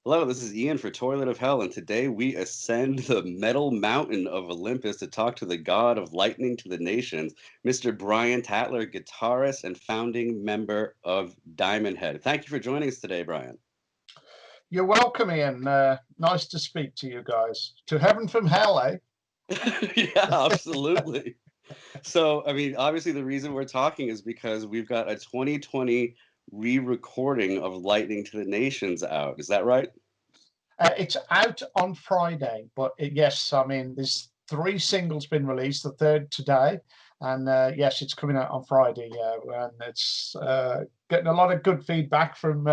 Hello, this is Ian for Toilet of Hell, and today we ascend the metal mountain of Olympus to talk to the god of lightning to the nations, Mr. Brian Tatler, guitarist and founding member of Diamond Head. Thank you for joining us today, Brian. You're welcome, Ian. Nice to speak to you guys. To heaven from hell, eh? Yeah, absolutely. So, I mean, obviously, the reason we're talking is because we've got a 2020 re recording of Lightning to the Nations out. Is that right? It's out on Friday, but yes, I mean, there's three singles been released, the third today, and yes, it's coming out on Friday. And it's getting a lot of good feedback from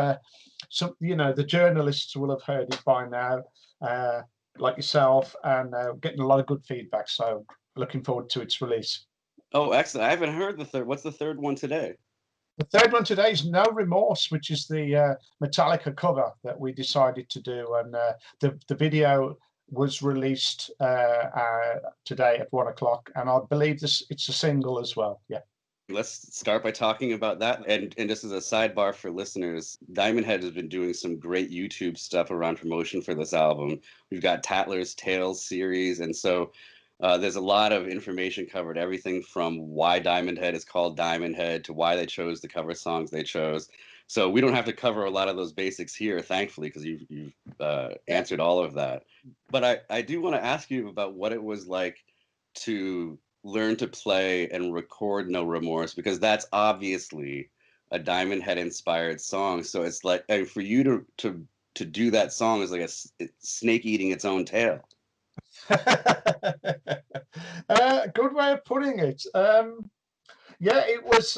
some, the journalists will have heard it by now, uh, like yourself, and getting a lot of good feedback. So, looking forward to its release. Oh, excellent. I haven't heard the third. What's the third one today? The third one today is No Remorse, which is the Metallica cover that we decided to do. And the video was released today at 1 o'clock. And I believe it's a single as well. Yeah. Let's start by talking about that. And just as a sidebar for listeners, Diamond Head has been doing some great YouTube stuff around promotion for this album. We've got Tatler's Tales series, and so there's a lot of information covered. Everything from why Diamond Head is called Diamond Head to why they chose the cover songs they chose. So we don't have to cover a lot of those basics here, thankfully, because you've answered all of that. But I do want to ask you about what it was like to learn to play and record No Remorse, because that's obviously a Diamond Head inspired song. So it's like, I mean, for you to do that song is like it's snake eating its own tail. Good way of putting it. Yeah, it was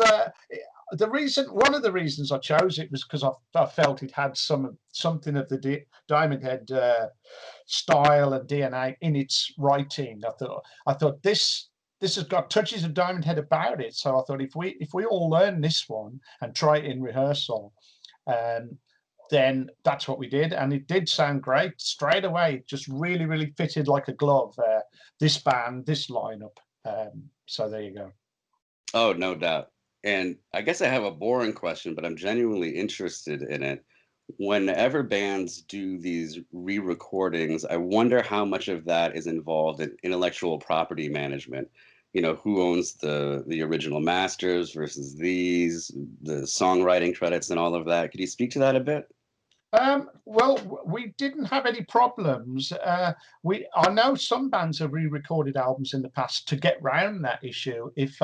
the reason. One of the reasons I chose it was because I felt it had something of the Diamond Head style and DNA in its writing. I thought this has got touches of Diamond Head about it. So I thought if we all learn this one and try it in rehearsal, um, then that's what we did, and it did sound great straight away. It just really, really fitted like a glove. This band, this lineup. So there you go. Oh, no doubt. And I guess I have a boring question, but I'm genuinely interested in it. Whenever bands do these re-recordings, I wonder how much of that is involved in intellectual property management. You know, who owns the original masters versus the songwriting credits and all of that. Could you speak to that a bit? Well, we didn't have any problems. I know some bands have re-recorded albums in the past to get round that issue. If,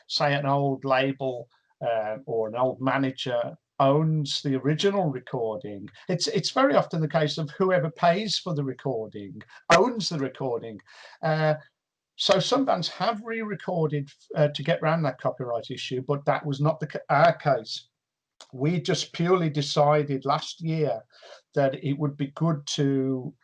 say, an old label or an old manager owns the original recording, it's very often the case of whoever pays for the recording owns the recording. Uh, so some bands have re-recorded to get around that copyright issue, but that was not our case. We just purely decided last year that it would be good to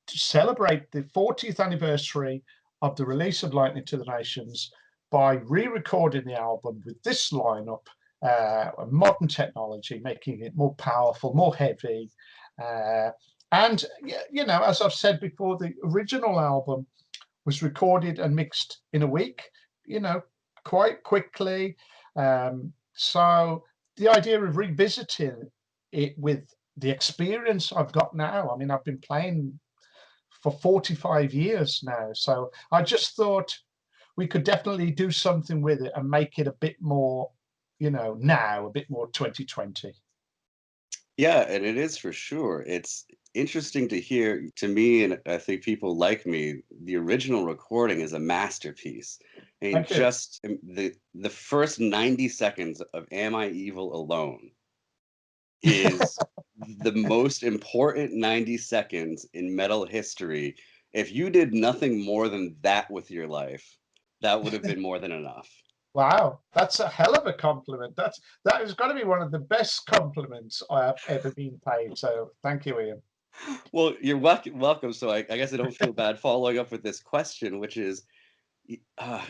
celebrate the 40th anniversary of the release of Lightning to the Nations by re-recording the album with this lineup, modern technology, making it more powerful, more heavy. And, as I've said before, the original album was recorded and mixed in a week, quite quickly. So the idea of revisiting it with the experience I've got now, I mean, I've been playing for 45 years now. So I just thought we could definitely do something with it and make it a bit more, now, a bit more 2020. Yeah, and it is for sure. It's interesting to hear to me, and I think people like me, the original recording is a masterpiece. And Thank you. just the first 90 seconds of Am I Evil Alone is the most important 90 seconds in metal history. If you did nothing more than that with your life, that would have been more than enough. Wow, that's a hell of a compliment. That has got to be one of the best compliments I have ever been paid. So thank you, Ian. Well, you're welcome. So I guess I don't feel bad following up with this question, which is, uh,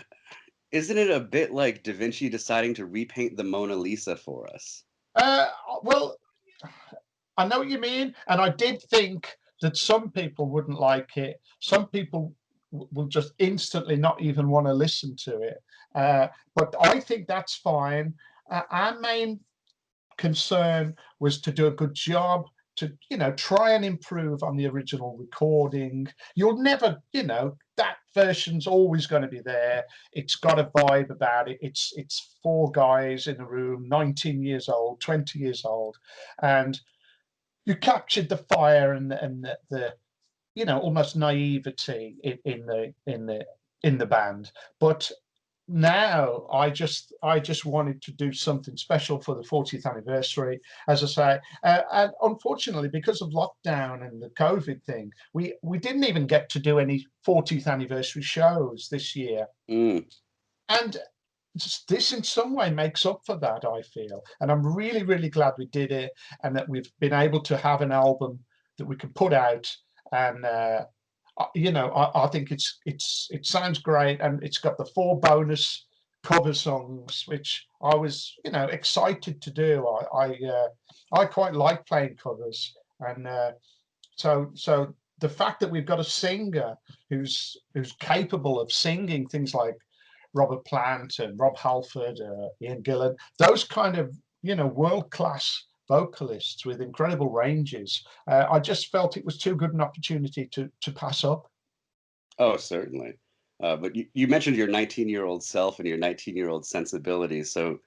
isn't it a bit like Da Vinci deciding to repaint the Mona Lisa for us? Uh, well, I know what you mean, and I did think that some people wouldn't like it. Some people will just instantly not even want to listen to it. But I think that's fine. Our main concern was to do a good job, try and improve on the original recording. You'll never, that version's always going to be there. It's got a vibe about it. It's four guys in a room, 19 years old, 20 years old, and you captured the fire and the almost naivety in the band. But now I just wanted to do something special for the 40th anniversary, as I say, and unfortunately, because of lockdown and the COVID thing, we didn't even get to do any 40th anniversary shows this year. And this in some way makes up for that, I feel, and I'm really, really glad we did it, and that we've been able to have an album that we can put out. And I think it sounds great, and it's got the 4 bonus cover songs, which I was excited to do. I quite like playing covers, and so the fact that we've got a singer who's capable of singing things like Robert Plant and Rob Halford, Ian Gillan, those kind of world-class vocalists with incredible ranges. I just felt it was too good an opportunity to pass up. Oh, certainly. But you mentioned your 19-year-old self and your 19-year-old sensibilities. So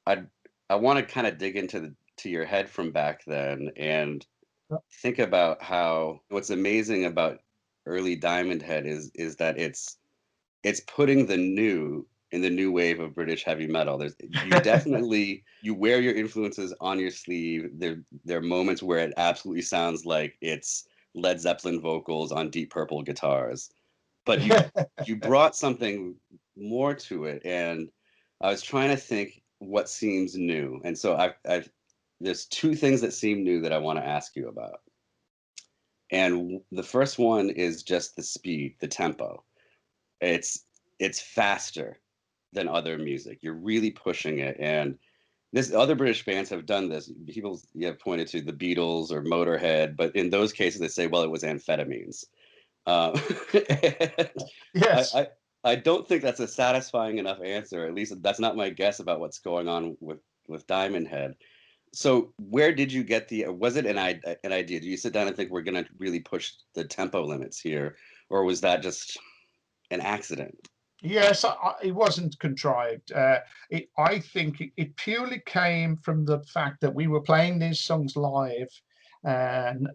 I want to kind of dig to your head from back then and think about how what's amazing about early Diamond Head is that it's putting the new in the new wave of British heavy metal. You definitely you wear your influences on your sleeve. There are moments where it absolutely sounds like it's Led Zeppelin vocals on Deep Purple guitars. But you brought something more to it, and I was trying to think what seems new. And so I've there's 2 things that seem new that I want to ask you about. And the first one is just the speed, the tempo. It's faster than other music. You're really pushing it, and this other British bands have done this. People have pointed to the Beatles or Motorhead, but in those cases they say, well, it was amphetamines. Yes. I don't think that's a satisfying enough answer. At least that's not my guess about what's going on with Diamond Head. So where did you get was it an idea? Do you sit down and think we're going to really push the tempo limits here, or was that just an accident? Yes, it wasn't contrived. I think it purely came from the fact that we were playing these songs live, and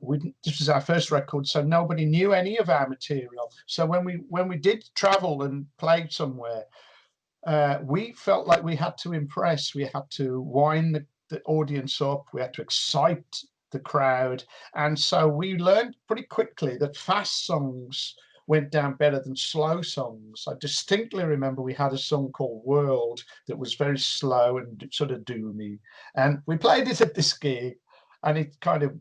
this was our first record, so nobody knew any of our material. So when we did travel and play somewhere, we felt like we had to impress. We had to wind the audience up. We had to excite the crowd, and so we learned pretty quickly that fast songs went down better than slow songs. I distinctly remember we had a song called World that was very slow and sort of doomy. And we played it at this gig, and it kind of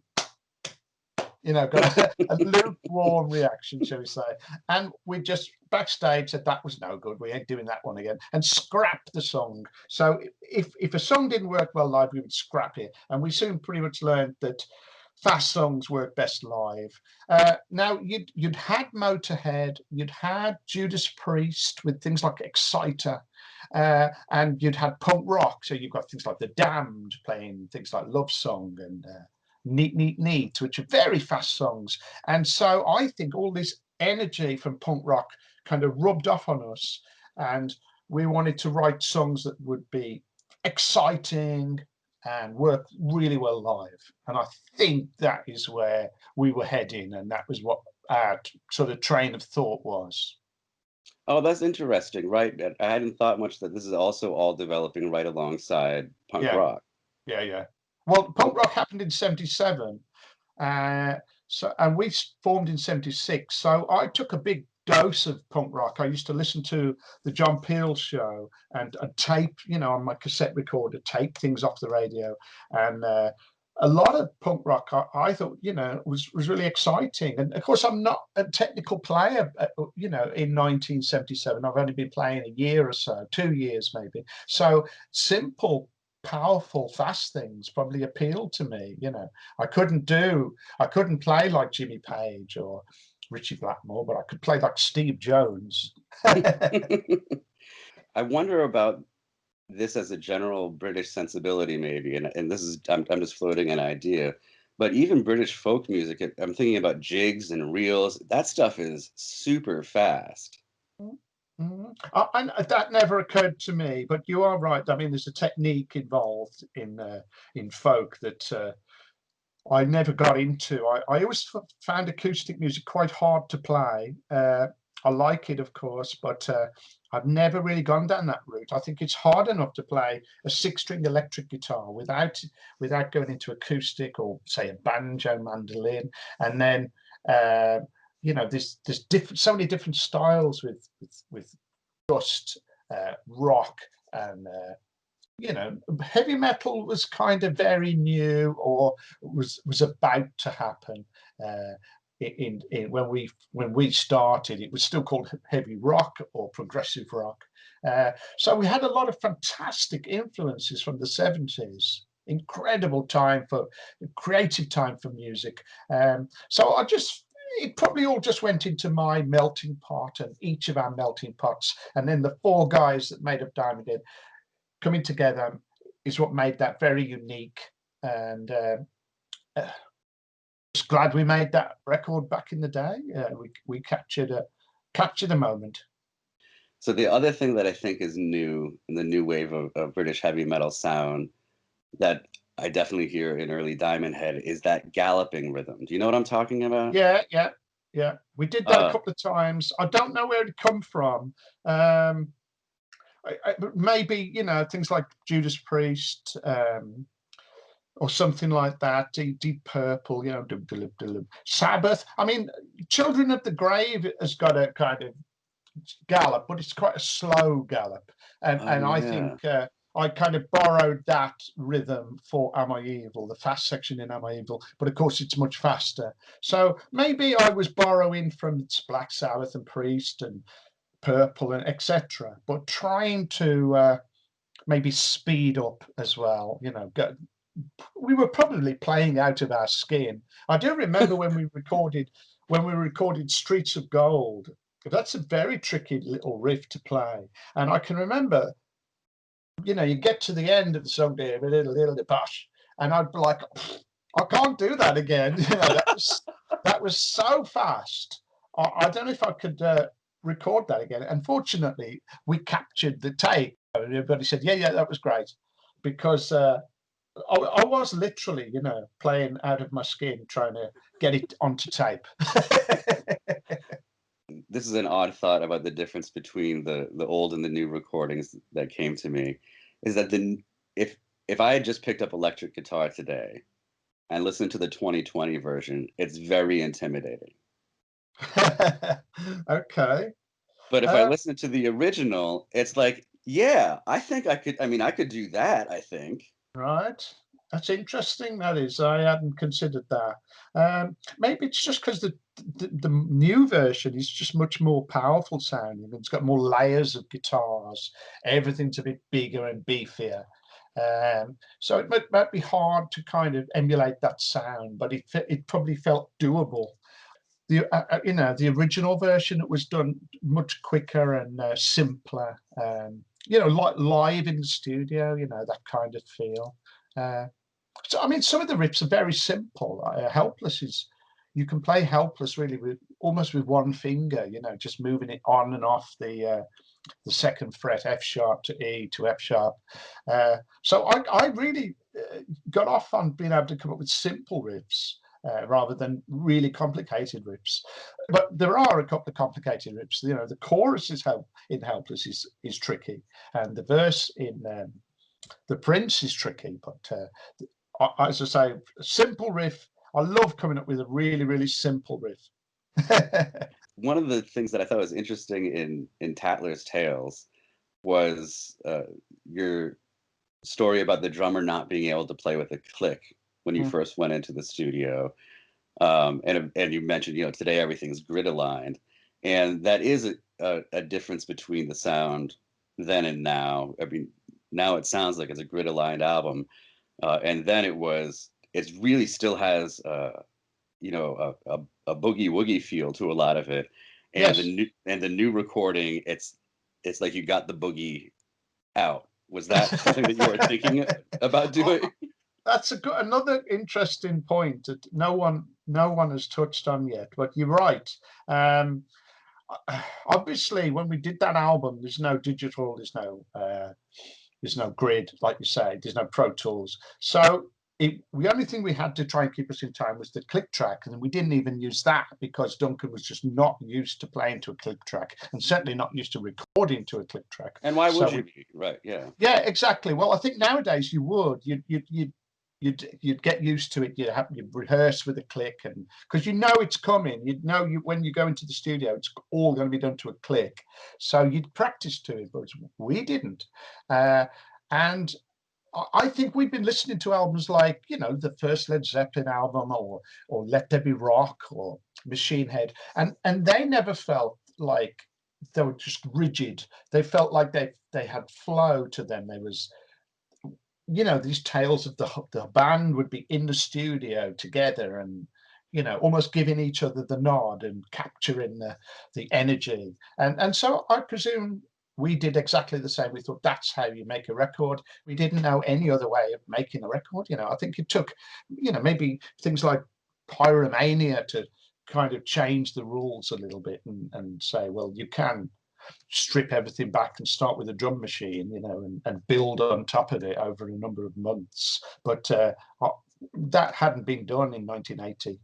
got a lukewarm reaction, shall we say. And we just backstage said that was no good. We ain't doing that one again, and scrapped the song. So if a song didn't work well live, we would scrap it. And we soon pretty much learned that fast songs work best live. Now you'd had Motorhead, you'd had Judas Priest with things like Exciter, and you'd had punk rock. So you've got things like The Damned playing things like Love Song and Neat Neat Neat, which are very fast songs. And so I think all this energy from punk rock kind of rubbed off on us, and we wanted to write songs that would be exciting and work really well live. And I think that is where we were heading, and that was what our sort of train of thought was. Oh, that's interesting, right? I hadn't thought much that this is also all developing right alongside punk Yeah, rock. yeah. Well, punk Oh, rock happened in '77, and we formed in '76. So I took a big dose of punk rock. I used to listen to the John Peel show and tape, on my cassette recorder, tape things off the radio, and a lot of punk rock I thought, was really exciting. And of course, I'm not a technical player, in 1977. I've only been playing a year or so, 2 years maybe. So simple, powerful, fast things probably appealed to me. I couldn't play like Jimmy Page or Richie Blackmore, but I could play like Steve Jones. I wonder about this as a general British sensibility, maybe, and this is I'm just floating an idea. But even British folk music, I'm thinking about jigs and reels. That stuff is super fast. Mhm. And that never occurred to me, but you are right. I mean, there's a technique involved in folk that I never got into. I always found acoustic music quite hard to play. I like it, of course, but I've never really gone down that route. I think it's hard enough to play a six-string electric guitar without going into acoustic or say a banjo, mandolin, and then uh, there's different so many different styles with just rock and heavy metal was kind of very new or was about to happen. When we started, it was still called heavy rock or progressive rock. So we had a lot of fantastic influences from the 70s. Incredible time for creative time for music. So it probably all just went into my melting pot and each of our melting pots, and then the four guys that made up Diamond Head coming together is what made that very unique. And uh, just glad we made that record back in the day. We captured a moment. So the other thing that I think is new in the new wave of British heavy metal sound that I definitely hear in early Diamond Head is that galloping rhythm. Do you know what I'm talking about? Yeah, yeah, yeah. We did that a Uh, couple of times. I don't know where it come from. Um, Maybe things like Judas Priest, or something like that. Deep Purple, Sabbath. I mean, Children of the Grave has got a kind of gallop, but it's quite a slow gallop, and oh I think yeah. I kind of borrowed that rhythm for Am I Evil, the fast section in Am I Evil, but of course it's much faster. So maybe I was borrowing from Black Sabbath and Priest and Purple and etc., but trying to maybe speed up as well. We were probably playing out of our skin. I do remember when we recorded Streets of Gold. That's a very tricky little riff to play, and I can remember, you get to the end of the song there, a little bash, and I'd be like, I can't do that again. That was so fast. I don't know if I could record that again. Unfortunately, we captured the tape. Everybody said, "Yeah, yeah, that was great," because I was literally, playing out of my skin, trying to get it onto tape. This is an odd thought about the difference between the old and the new recordings that came to me, is that if if I had just picked up electric guitar today and listened to the 2020 version, it's very intimidating. Okay. But if I Uh, listen to the original, it's like, yeah, I think I could. I mean, I could do that, I think. right. That's interesting. That is, I hadn't considered that. Maybe it's just because the new version is just much more powerful sounding. It's got more layers of guitars. Everything's a bit bigger and beefier. So it might be hard to kind of emulate that sound, but it probably felt doable. The original version, it was done much quicker and simpler. Like live in the studio, that kind of feel. Uh, so I mean, some of the riffs are very simple. Helpless is you can play Helpless really with almost with one finger. Just moving it on and off the second fret, F sharp to E to F sharp. So I really got off on being able to come up with simple riffs. Rather than really complicated riffs, but there are a couple of complicated riffs. The chorus in Helpless is tricky, and the verse in the Prince is tricky. But as I say, simple riff. I love coming up with a really, really simple riff. One of the things that I thought was interesting in Tatler's Tales was your story about the drummer not being able to play with a click when you Mm. first went into the studio. And you mentioned, today everything's grid aligned, and that is a difference between the sound then and now. I mean, now it sounds like it's a grid aligned album, and then it really still has a boogie woogie feel to a lot of it, and Yes. the new recording, it's like you got the boogie out. Was that something that you were thinking about I, doing? that's another interesting point that no one has touched on yet. But you're right. Um, Obviously, when we did that album, there's no digital, there's no grid, like you say, there's no Pro Tools. So the only thing we had to try and keep us in time was the click track, and we didn't even use that because Duncan was just not used to playing to a click track, and certainly not used to recording to a click track. And why would So you be? Right, yeah. yeah, exactly. Well, I think nowadays you would. You'd get used to it. You'd rehearse with a click, and because you know it's coming, when you go into the studio, it's all going to be done to a click. So you'd practice to it, but we didn't. And I think we've been listening to albums like, the first Led Zeppelin album, or Let There Be Rock, or Machine Head, and they never felt like they were just rigid. They felt like they had flow to them. There was, these tales of the band would be in the studio together, and almost giving each other the nod and capturing the energy. And so I presume we did exactly the same. We thought that's how you make a record. We didn't know any other way of making a record. I think it took, maybe things like Pyromania to kind of change the rules a little bit, and say, well, you can strip everything back and start with a drum machine, and build on top of it over a number of months. But that hadn't been done in 1980.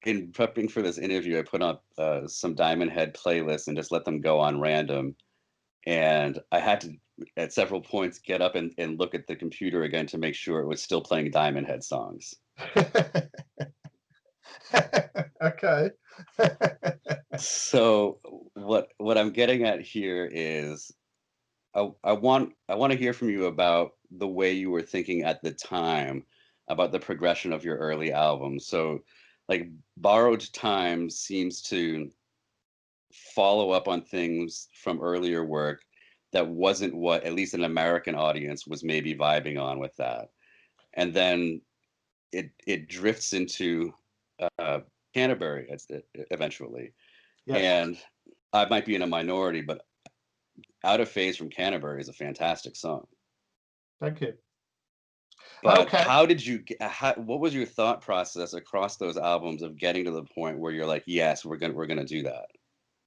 In prepping for this interview, I put up some Diamond Head playlists and just let them go on random. And I had to, at several points, get up and look at the computer again to make sure it was still playing Diamond Head songs. Okay. So what I'm getting at here is I want to hear from you about the way you were thinking at the time about the progression of your early albums. So like Borrowed Time seems to follow up on things from earlier work that wasn't what at least an American audience was maybe vibing on with that. And then it drifts into uh, Canterbury eventually. Yes. And I might be in a minority, but Out of Phase from Canterbury is a fantastic song. Thank you. But Okay. how did you what was your thought process across those albums of getting to the point where you're like, yes, we're gonna do that?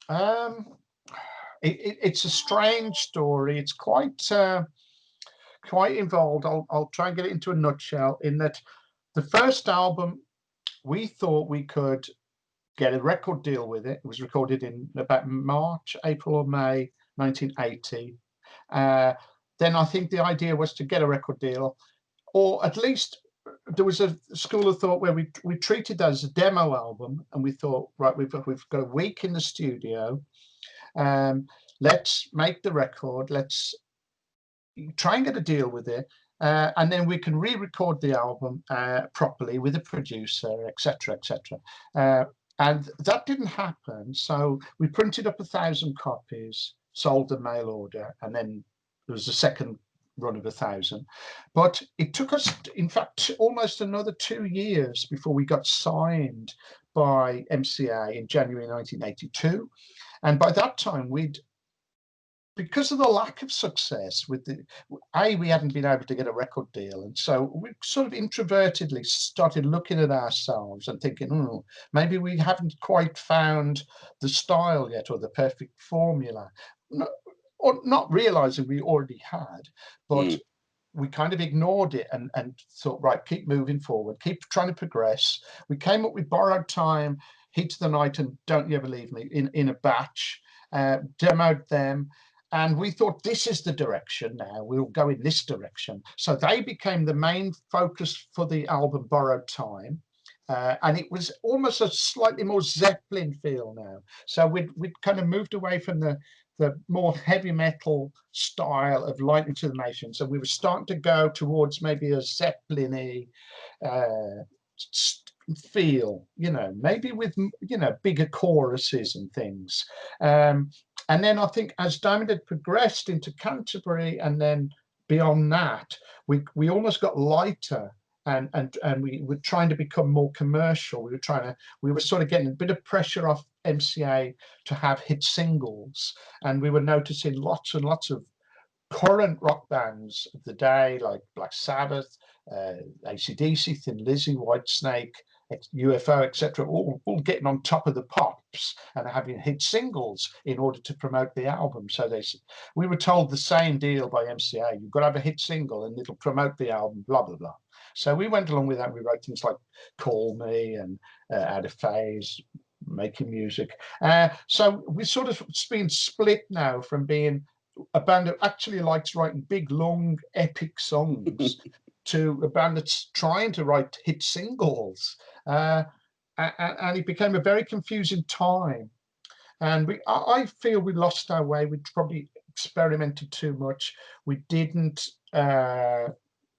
Um, it's a strange story. It's quite involved. I'll try and get it into a nutshell. In that, the first album, we thought we could get a record deal with it. It was recorded in about March, April, or May 1980. Then I think the idea was to get a record deal, or at least there was a school of thought where we treated that as a demo album, and we thought, right, we've got a week in the studio. Um, let's make the record. Let's try and get a deal with it. And then we can re-record the album properly with a producer, etc., etc. And that didn't happen. So we printed up 1,000 copies, sold the mail order, and then there was a second run of 1,000. But it took us, in fact, almost another 2 years before we got signed by MCA in January 1982. And by that time, because of the lack of success with we hadn't been able to get a record deal, and so we sort of introvertedly started looking at ourselves and thinking, maybe we haven't quite found the style yet, or the perfect formula, or not realizing we already had. But Mm. we kind of ignored it, and thought, right, keep moving forward, keep trying to progress. We came up with Borrowed Time, Heat of the Night, and Don't You Ever Leave Me in a batch, demoed them. And we thought, this is the direction now. We'll go in this direction. So they became the main focus for the album Borrowed Time. And it was almost a slightly more Zeppelin feel now. So we'd kind of moved away from the more heavy metal style of Lightning to the Nation. So we were starting to go towards maybe a Zeppelin-y uh, feel, maybe with, bigger choruses and things. And then I think as Diamond had progressed into Canterbury, and then beyond that, we almost got lighter, and we were trying to become more commercial. We were sort of getting a bit of pressure off MCA to have hit singles, and we were noticing lots and lots of current rock bands of the day, like Black Sabbath, AC/DC, Thin Lizzy, Whitesnake, UFO, etc., all getting on top of the pops and having hit singles in order to promote the album. So we were told the same deal by MCA: you've got to have a hit single and it'll promote the album, blah blah blah. So we went along with that. We wrote things like "Call Me" and "Out of Phase," making music. So we're sort of being split now from being a band that actually likes writing big, long, epic songs to a band that's trying to write hit singles. And it became a very confusing time. And I feel we lost our way. We probably experimented too much. We didn't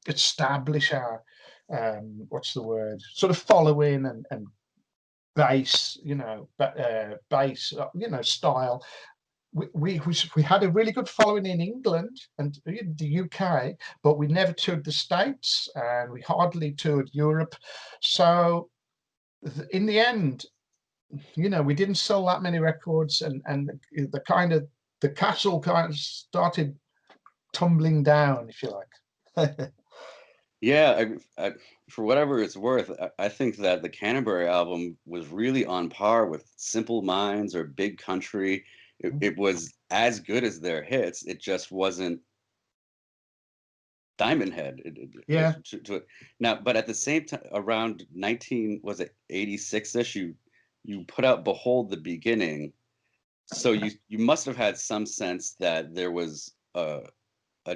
establish our, what's the word, sort of following and bass, bass, style. We had a really good following in England and the UK, but we never toured the States and we hardly toured Europe. So in the end, we didn't sell that many records, and the castle kind of started tumbling down, if you like. Yeah, for whatever it's worth, I think that the Canterbury album was really on par with Simple Minds or Big Country. It was as good as their hits. It just wasn't Diamond Head. Yeah. Now, but at the same time, around 19, was it 86ish, you put out Behold the Beginning. So you must have had some sense that there was a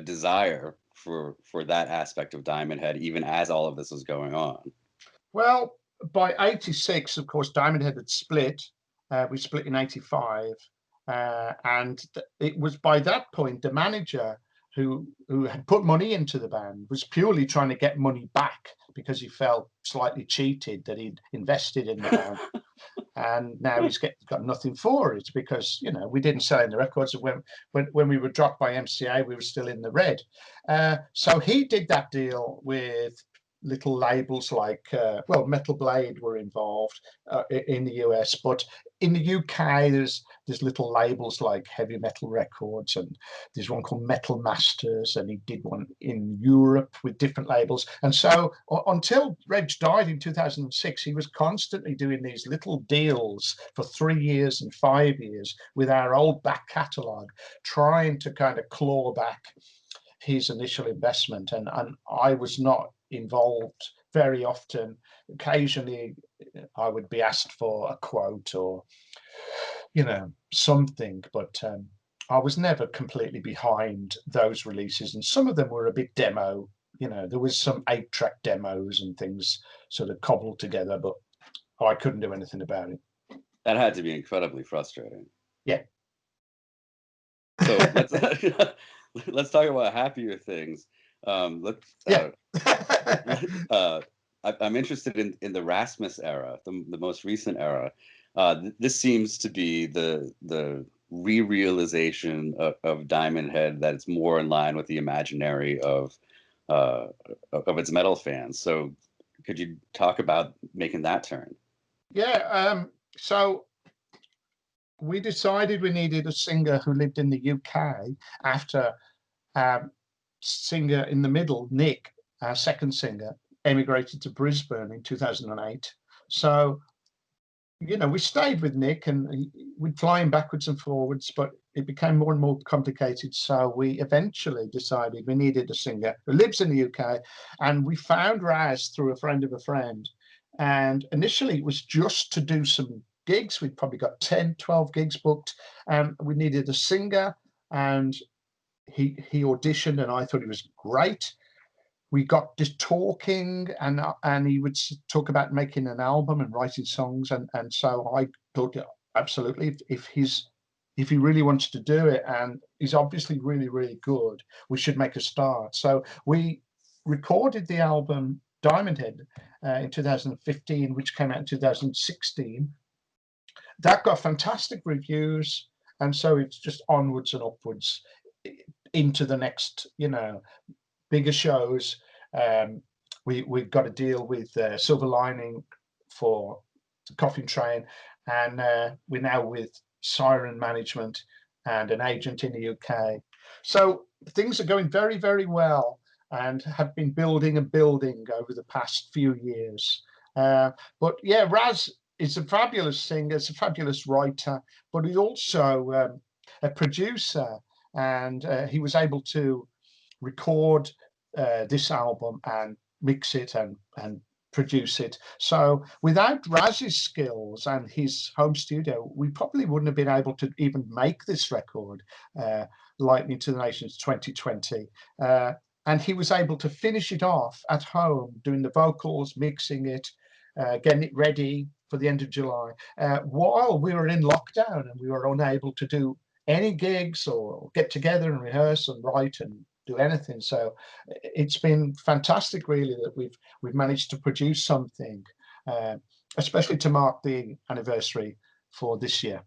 desire for that aspect of Diamond Head, even as all of this was going on. Well, by 86, of course, Diamond Head had split. We split in 85. And it was by that point the manager who had put money into the band was purely trying to get money back because he felt slightly cheated that he'd invested in the band. And now he's got nothing for it because we didn't sell any records. When we were dropped by MCA, we were still in the red. So he did that deal with little labels like Metal Blade were involved in the US, but in the UK there's little labels like Heavy Metal Records, and there's one called Metal Masters, and he did one in Europe with different labels. And so until Reg died in 2006, he was constantly doing these little deals for 3 years and 5 years with our old back catalogue, trying to kind of claw back his initial investment. And I was not involved very often. Occasionally I would be asked for a quote or something, but I was never completely behind those releases, and some of them were a bit demo. There was some 8-track demos and things sort of cobbled together, but I couldn't do anything about it. That had to be incredibly frustrating. Yeah. So let's talk about happier things. Yeah. I'm interested in the Rasmus era, the most recent era. This seems to be the re-realization of Diamond Head, that it's more in line with the imaginary of its metal fans. So could you talk about making that turn? Yeah. So we decided we needed a singer who lived in the UK after singer in the middle, Nick, our second singer, emigrated to Brisbane in 2008. So, we stayed with Nick and we'd fly him backwards and forwards, but it became more and more complicated. So we eventually decided we needed a singer who lives in the UK. And we found Raz through a friend of a friend. And initially it was just to do some gigs. We'd probably got 10, 12 gigs booked. And we needed a singer. And he auditioned and I thought he was great. We got just talking, and he would talk about making an album and writing songs, and so I thought, yeah, absolutely, if he really wants to do it, and he's obviously really, really good, we should make a start. So we recorded the album Diamond Head in 2015, which came out in 2016. That got fantastic reviews, and so it's just onwards and upwards into the next, bigger shows. We've got a deal with Silver Lining for the Coffin Train, and we're now with Siren Management and an agent in the UK. So things are going very, very well, and have been building and building over the past few years. But yeah, Raz is a fabulous singer, is a fabulous writer, but he's also a producer, and he was able to record this album and mix it and produce it. So without Raz's skills and his home studio, we probably wouldn't have been able to even make this record, Lightning to the Nations 2020. And he was able to finish it off at home, doing the vocals, mixing it, getting it ready for the end of July, while we were in lockdown and we were unable to do any gigs or get together and rehearse and write and do anything. So it's been fantastic, really, that we've managed to produce something, uh, especially to mark the anniversary for this year.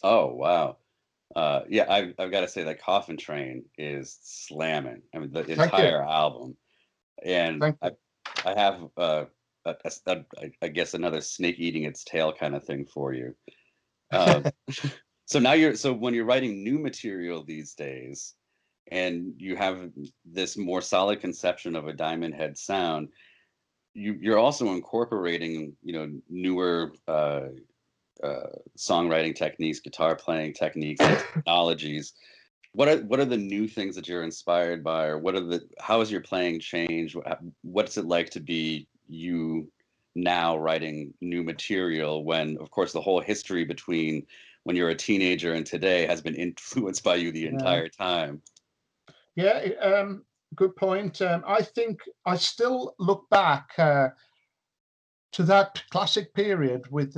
Oh, wow. Yeah, I've got to say that Coffin Train is slamming. I mean, the Thank you. entire album. And Thank I you. I have I guess another snake eating its tail kind of thing for you. Um, so now so when you're writing new material these days, and you have this more solid conception of a Diamond Head sound, you're also incorporating, newer songwriting techniques, guitar playing techniques, and technologies. What are the new things that you're inspired by, or how has your playing changed? What's it like to be you now writing new material when, of course, the whole history between when you're a teenager and today has been influenced by you the Yeah, entire time? yeah. Good point. I think I still look back to that classic period with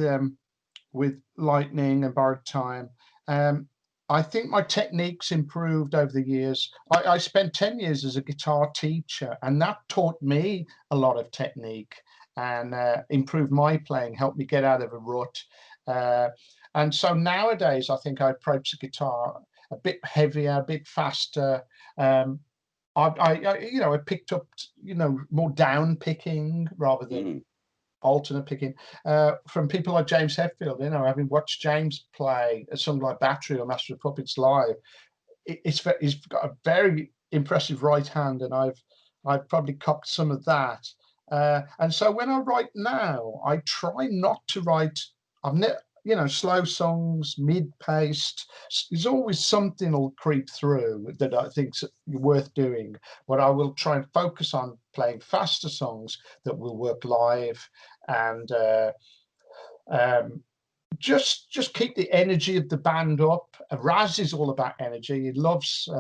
Lightning and Borrowed Time. Um, I think my techniques improved over the years. I spent 10 years as a guitar teacher, and that taught me a lot of technique and improved my playing, helped me get out of a rut. Uh, and so nowadays, I think I approach the guitar a bit heavier, a bit faster. Um, I picked up, more down picking rather than Mm, alternate picking, from people like James Hetfield. Having watched James play a song like Battery or Master of Puppets live, he's got a very impressive right hand, and I've probably copied some of that. And so when I write now, I try not to write. I've never, slow songs, mid-paced. There's always something will creep through that I think's worth doing, but I will try and focus on playing faster songs that will work live, and um, just keep the energy of the band up. Raz is all about energy. He loves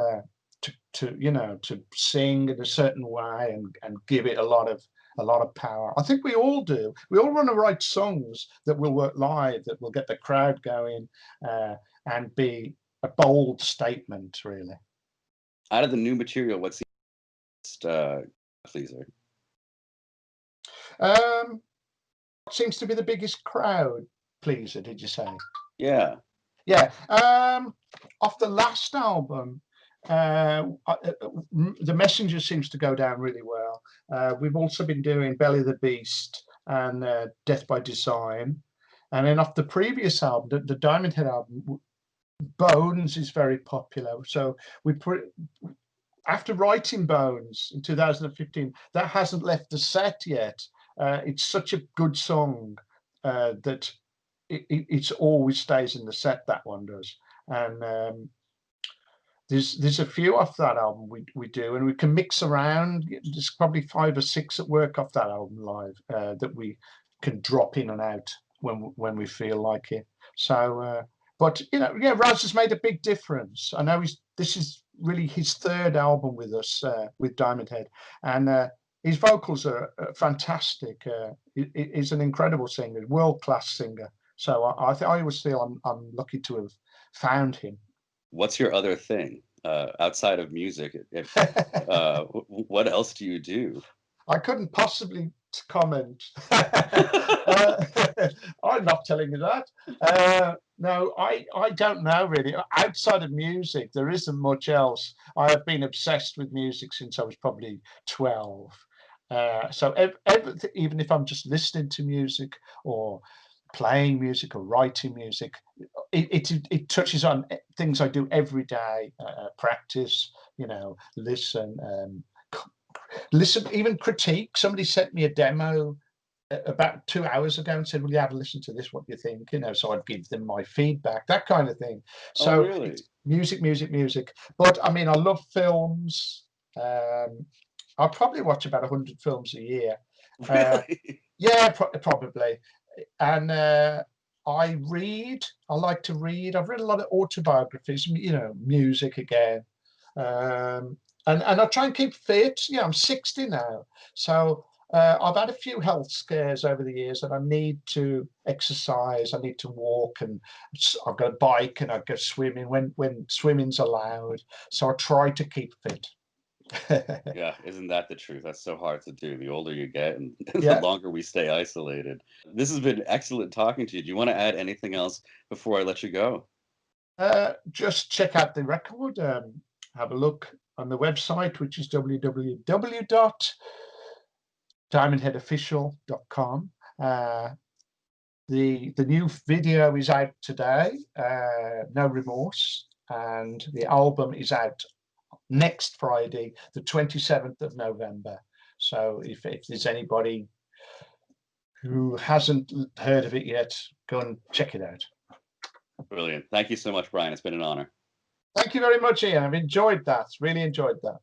to sing in a certain way and give it a lot of power. I think we all do. We all want to write songs that will work live, that will get the crowd going, and be a bold statement, really. out of the new material, what's the best, pleaser? What seems to be the biggest crowd pleaser, did you say? Yeah. Yeah. Off the last album, the Messenger seems to go down really well. We've also been doing Belly of the Beast and Death by Design. And then off the previous album, the Diamond Head album, Bones is very popular. So we put after writing Bones in 2015, that hasn't left the set yet. It's such a good song that it's always stays in the set. That one does, and there's a few off that album we do, and we can mix around. There's probably 5 or 6 at work off that album live, that we can drop in and out when we feel like it. So, but yeah, Raz has made a big difference. I know this is really his third album with us, with Diamond Head, and his vocals are fantastic. He's an incredible singer, world class singer. So I always feel I'm lucky to have found him. What's your other thing outside of music? What else do you do? I couldn't possibly comment. I'm not telling you that. No, I don't know really. Outside of music, there isn't much else. I have been obsessed with music since I was probably 12. So even if I'm just listening to music or playing music or writing music, it touches on things I do every day. Practice, listen, listen, even critique. Somebody sent me a demo about 2 hours ago and said, "Will you have a listen to this? What do you think?" So I'd give them my feedback, that kind of thing. Oh, So really? it's music, music, music. But I mean, I love films. I'll probably watch about 100 films a year. Uh, Really? yeah, probably. And I read. I like to read. I've read a lot of autobiographies. Music again. Um, and I try and keep fit. I'm 60 now, so I've had a few health scares over the years, and I need to exercise. I need to walk, and I've got a bike, and I go swimming when swimming's allowed. So I try to keep fit. Yeah, isn't that the truth? That's so hard to do. The older you get and the Yeah. longer we stay isolated. This has been excellent talking to you. Do you want to add anything else before I let you go? Just check out the record. Have a look on the website, which is www.diamondheadofficial.com. The new video is out today, No Remorse, and the album is out next Friday, the 27th of November. So if there's anybody who hasn't heard of it yet, go and check it out. Brilliant. Thank you so much, Brian. It's been an honor. Thank you very much, Ian. I've enjoyed that. Really enjoyed that.